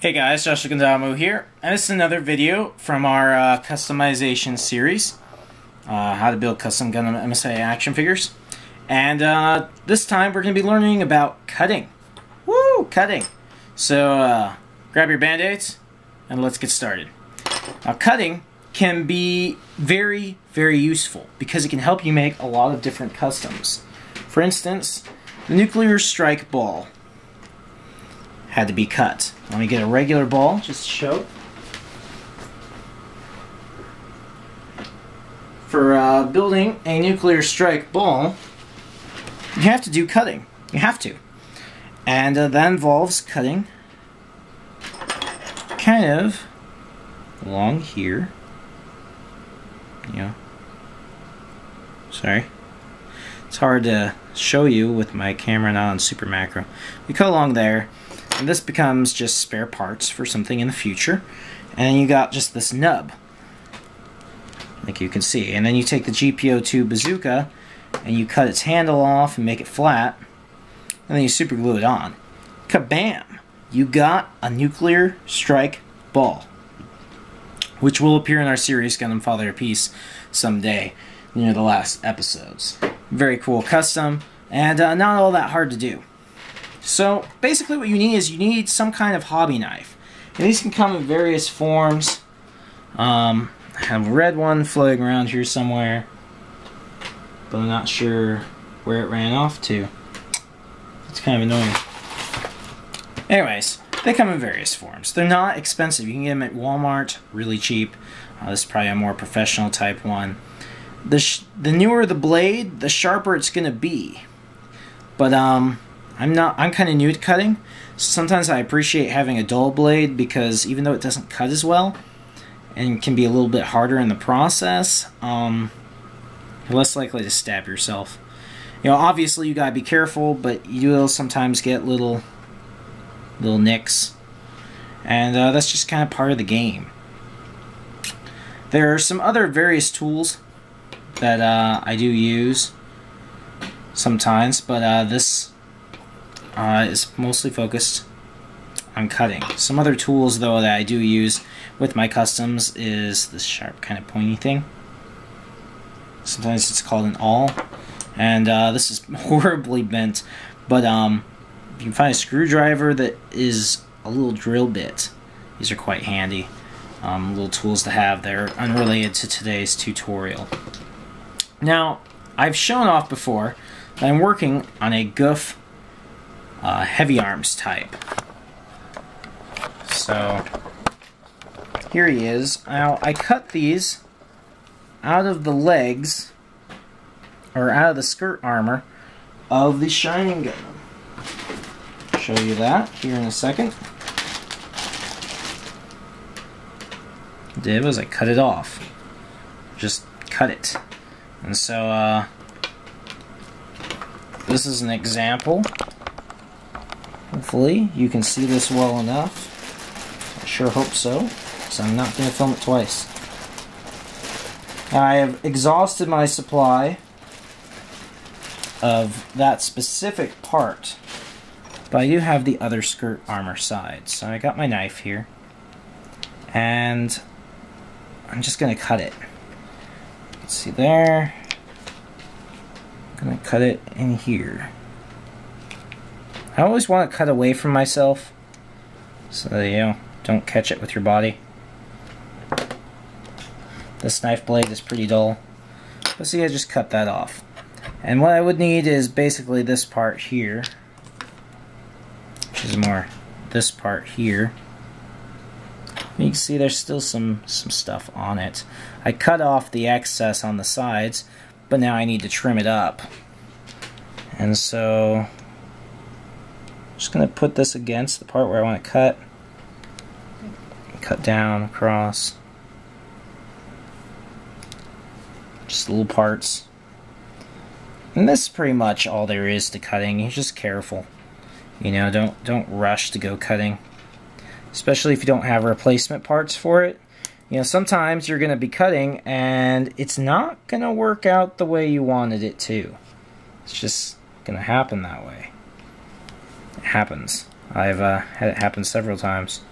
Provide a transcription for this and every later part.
Hey guys, Joshua GUNDAMS here, and this is another video from our customization series, how to build custom Gundam MSA action figures. And this time we're going to be learning about cutting. Woo! Cutting! So grab your band-aids and let's get started. Now cutting can be very, very useful because it can help you make a lot of different customs. For instance, the nuclear strike ball had to be cut. Let me get a regular ball just to show. For building a nuclear strike ball, you have to do cutting. You have to. And that involves cutting kind of along here. Sorry. It's hard to show you with my camera not on super macro. You cut along there. And this becomes just spare parts for something in the future. And then you got just this nub, like you can see. And then you take the GPO2 bazooka and you cut its handle off and make it flat. And then you super glue it on. Kabam! You got a nuclear strike ball, which will appear in our series Gundam Father of Peace someday near the last episodes. Very cool custom, and not all that hard to do. So basically what you need is you need some kind of hobby knife. And these can come in various forms. I have a red one floating around here somewhere, but I'm not sure where it ran off to. It's kind of annoying. Anyways, they come in various forms. They're not expensive. You can get them at Walmart, really cheap. This is probably a more professional type one. The newer the blade, the sharper it's going to be. But I'm kind of new to cutting. Sometimes I appreciate having a dull blade because even though it doesn't cut as well and can be a little bit harder in the process, you're less likely to stab yourself. Obviously you gotta be careful, but you will sometimes get little nicks, and that's just kind of part of the game. There are some other various tools that I do use sometimes, but this is mostly focused on cutting. Some other tools, though, that I do use with my customs is this sharp kind of pointy thing. Sometimes it's called an awl, and this is horribly bent, but you can find a screwdriver that is a little drill bit. These are quite handy little tools to have. They're unrelated to today's tutorial. Now, I've shown off before that I'm working on a GUF heavy arms type. So here he is. Now I cut these out of the legs, or out of the skirt armor of the Shining Gundam. Show you that here in a second. What I did was I cut it off. Just cut it. And so this is an example. Hopefully you can see this well enough. I sure hope so, because I'm not going to film it twice. I have exhausted my supply of that specific part, but I do have the other skirt armor side. So I got my knife here, and I'm just going to cut it. Let's see there. I'm going to cut it in here. I always want to cut away from myself so that you don't catch it with your body. This knife blade is pretty dull, but see, I just cut that off. And what I would need is basically this part here, which is more this part here. You can see there's still some stuff on it. I cut off the excess on the sides, but now I need to trim it up. And so I'm just going to put this against the part where I want to cut down across. Just little parts. And this is pretty much all there is to cutting. You're just careful. Don't rush to go cutting. Especially if you don't have replacement parts for it. Sometimes you're going to be cutting and it's not going to work out the way you wanted it to. It's just going to happen that way. It happens. I've had it happen several times.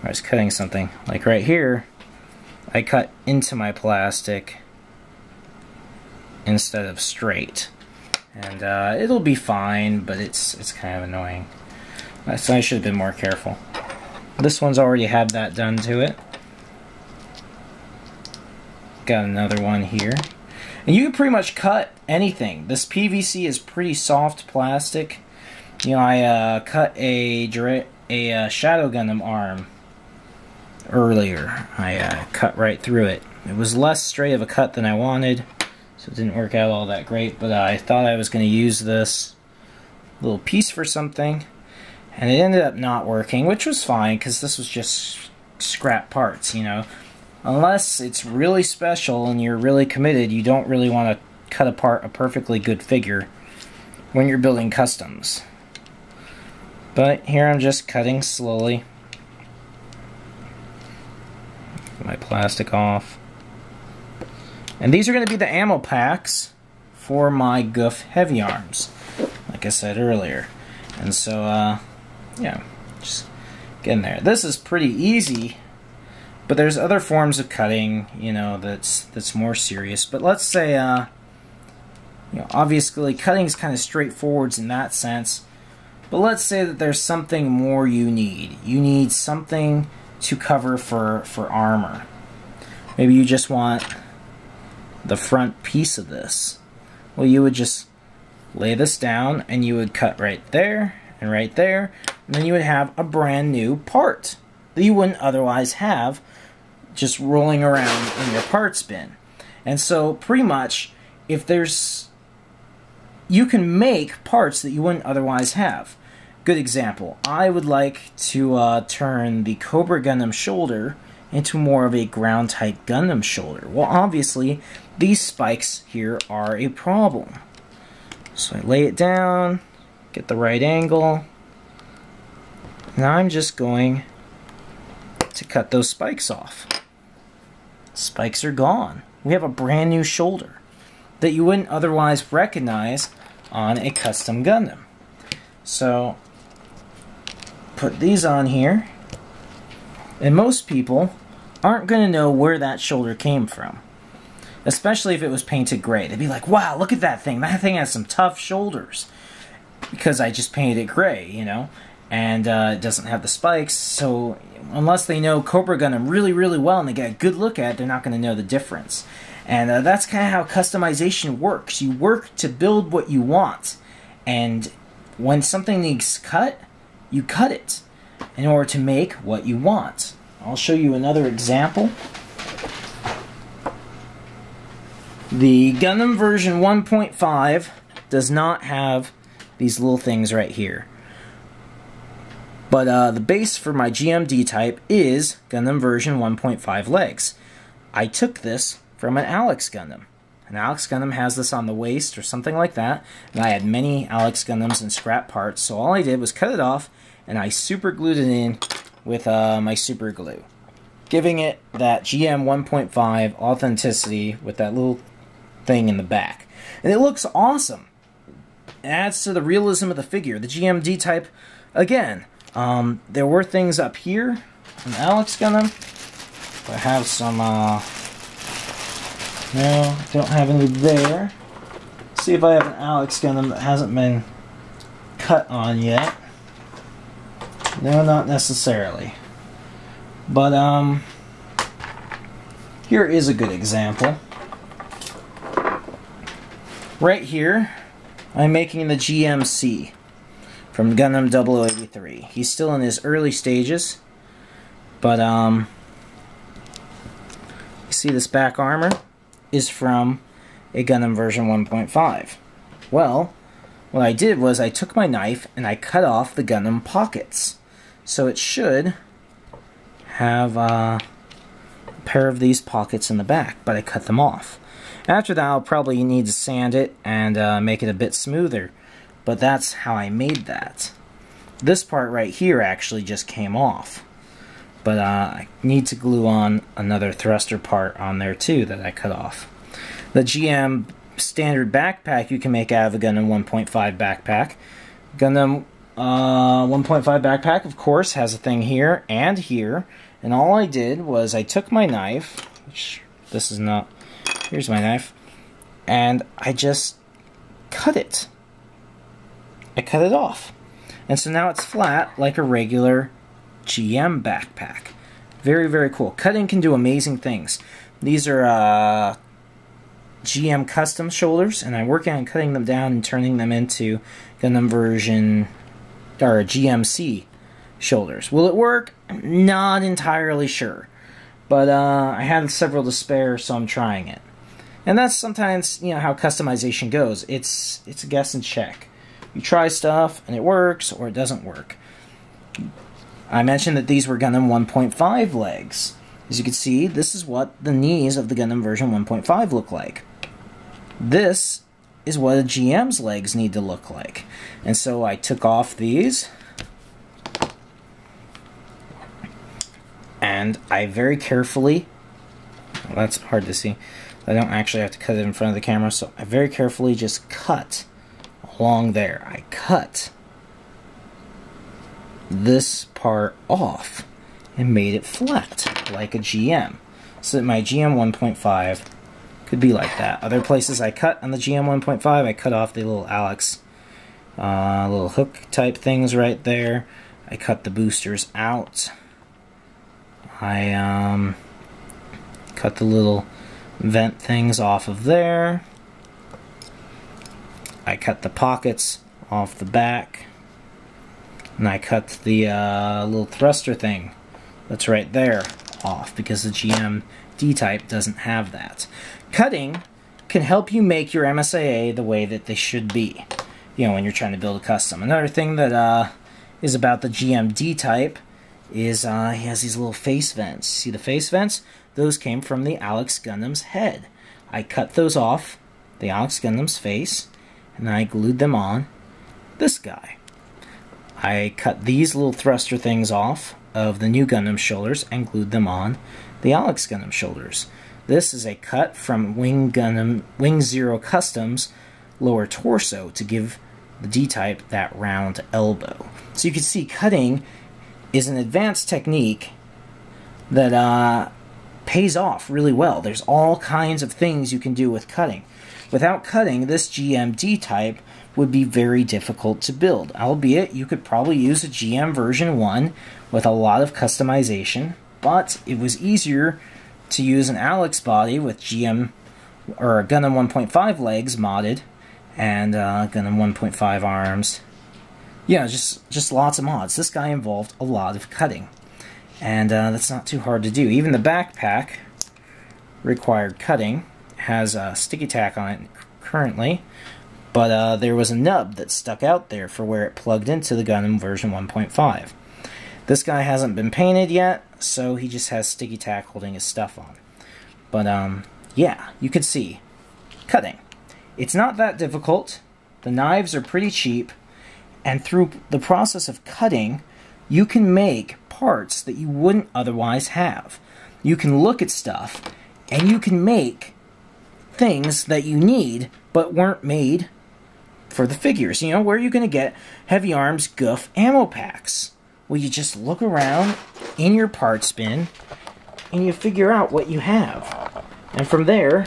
I was cutting something. Like right here, I cut into my plastic instead of straight. And it'll be fine, but it's kind of annoying. So I should have been more careful. This one's already had that done to it. Got another one here. And you can pretty much cut anything. This PVC is pretty soft plastic. You know, I cut a Shadow Gundam arm earlier. I cut right through it. It was less straight of a cut than I wanted, so it didn't work out all that great, but I thought I was going to use this little piece for something, and it ended up not working, which was fine, because this was just scrap parts, you know. Unless it's really special and you're really committed, you don't really want to cut apart a perfectly good figure when you're building customs. But here I'm just cutting slowly. Get my plastic off. And these are going to be the ammo packs for my Goof Heavy Arms, like I said earlier. And so, yeah, just get in there. This is pretty easy, but there's other forms of cutting, you know, that's more serious. But let's say, you know, obviously cutting is kind of straightforward in that sense. But let's say that there's something more you need. You need something to cover for armor. Maybe you just want the front piece of this. Well, you would just lay this down and you would cut right there and right there, and then you would have a brand new part that you wouldn't otherwise have just rolling around in your parts bin. And so pretty much, if there's, you can make parts that you wouldn't otherwise have. Good example, I would like to turn the Cobra Gundam shoulder into more of a ground type Gundam shoulder. Well, obviously these spikes here are a problem. So I lay it down, get the right angle, and I'm just going to cut those spikes off. Spikes are gone. We have a brand new shoulder that you wouldn't otherwise recognize on a custom Gundam. So put these on here, and most people aren't going to know where that shoulder came from, especially if it was painted gray. They'd be like, wow, look at that thing. That thing has some tough shoulders, because I just painted it gray, you know, and it doesn't have the spikes. So unless they know Cobra Gundam really, really well and they get a good look at it, they're not going to know the difference. And that's kind of how customization works. You work to build what you want, and when something needs cut, you cut it in order to make what you want. I'll show you another example. The Gundam version 1.5 does not have these little things right here. But the base for my GMD type is Gundam version 1.5 legs. I took this from an Alex Gundam. An Alex Gundam has this on the waist or something like that, and I had many Alex Gundams and scrap parts, so all I did was cut it off and I super glued it in with my super glue, giving it that GM 1.5 authenticity with that little thing in the back. And it looks awesome. It adds to the realism of the figure. The GMD type, again, there were things up here in Alex Gundam. I have some, no, don't have any there. Let's see if I have an Alex Gundam that hasn't been cut on yet. No, not necessarily. But, here is a good example. Right here, I'm making the GMC from Gundam 0083. He's still in his early stages, but, you see this back armor is from a Gundam version 1.5. Well, what I did was I took my knife and I cut off the Gundam pockets. So it should have a pair of these pockets in the back, but I cut them off. After that, I'll probably need to sand it and make it a bit smoother, but that's how I made that. This part right here actually just came off, but I need to glue on another thruster part on there too that I cut off. The GM standard backpack you can make out of a Gundam 1.5 backpack. Gundam 1.5 backpack, of course, has a thing here and here. And all I did was I took my knife, which this is not, here's my knife, and I just cut it. I cut it off. And so now it's flat like a regular GM backpack. Very, very cool. Cutting can do amazing things. These are GM custom shoulders, and I'm working on cutting them down and turning them into Gundam version, or GMC shoulders. Will it work? Not entirely sure. But I had several to spare, so I'm trying it. And that's sometimes, you know, how customization goes. It's a guess and check. You try stuff, and it works, or it doesn't work. I mentioned that these were Gundam 1.5 legs. As you can see, this is what the knees of the Gundam version 1.5 look like. This is what a GM's legs need to look like. And so I took off these, and I very carefully, well, that's hard to see, I don't actually have to cut it in front of the camera, so I very carefully just cut along there. I cut this part off and made it flat like a GM, so that my GM 1.5 could be like that. Other places I cut on the GM 1.5, I cut off the little Alex little hook type things right there. I cut the boosters out. I cut the little vent things off of there. I cut the pockets off the back. And I cut the little thruster thing that's right there off, because the GM D-type doesn't have that. Cutting can help you make your MSAA the way that they should be, you know, when you're trying to build a custom. Another thing that is about the GM D-type is he has these little face vents. See the face vents? Those came from the Alex Gundam's head. I cut those off the Alex Gundam's face, and I glued them on this guy. I cut these little thruster things off of the new Gundam shoulders and glued them on the Alex Gundam shoulders. This is a cut from Wing Zero Customs lower torso to give the D-type that round elbow. So you can see cutting is an advanced technique that pays off really well. There's all kinds of things you can do with cutting. Without cutting, this GM D-type would be very difficult to build, albeit you could probably use a GM version 1 with a lot of customization, but it was easier to use an Alex body with GM or Gundam 1.5 legs modded and Gundam 1.5 arms. Yeah, just lots of mods. This guy involved a lot of cutting, and that's not too hard to do. Even the backpack required cutting. Has sticky tack on it currently, but there was a nub that stuck out there for where it plugged into the Gundam version 1.5. This guy hasn't been painted yet, so he just has sticky tack holding his stuff on. But yeah, you can see cutting. It's not that difficult. The knives are pretty cheap, and through the process of cutting, you can make parts that you wouldn't otherwise have. You can look at stuff, and you can make things that you need but weren't made for the figures. You know, where are you going to get Heavy Arms GUF ammo packs? Well, you just look around in your parts bin and you figure out what you have. And from there,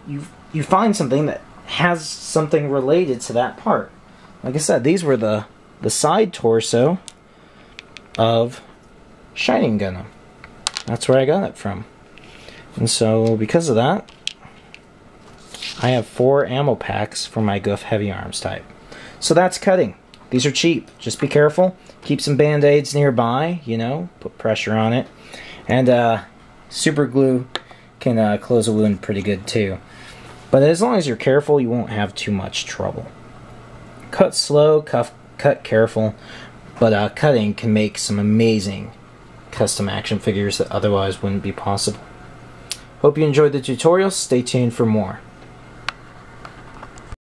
you find something that has something related to that part. Like I said, these were the side torso of Shining Gundam. That's where I got it from. And so, because of that, I have 4 ammo packs for my GUF Heavy Arms type. So that's cutting. These are cheap. Just be careful. Keep some Band-Aids nearby, you know, put pressure on it. And super glue can close a wound pretty good too. But as long as you're careful, you won't have too much trouble. Cut slow, cut careful, but cutting can make some amazing custom action figures that otherwise wouldn't be possible. Hope you enjoyed the tutorial. Stay tuned for more.